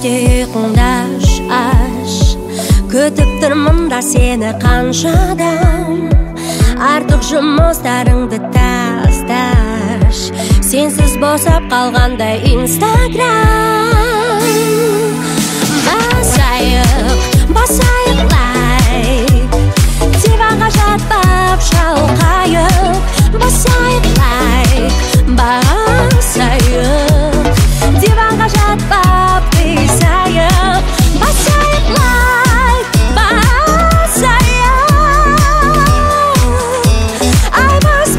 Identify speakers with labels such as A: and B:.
A: ерте ұйқыңда аш күтіп тұрмын да сені қаншадан артық жұмыстарыңды тасташ сенсіз босап қалғандай Инстаграм Басайық лайк диванға жатпап шалқайып Басайық лайк Басайық диванға жатпап қисайып Басайық лайк Басайық ай бас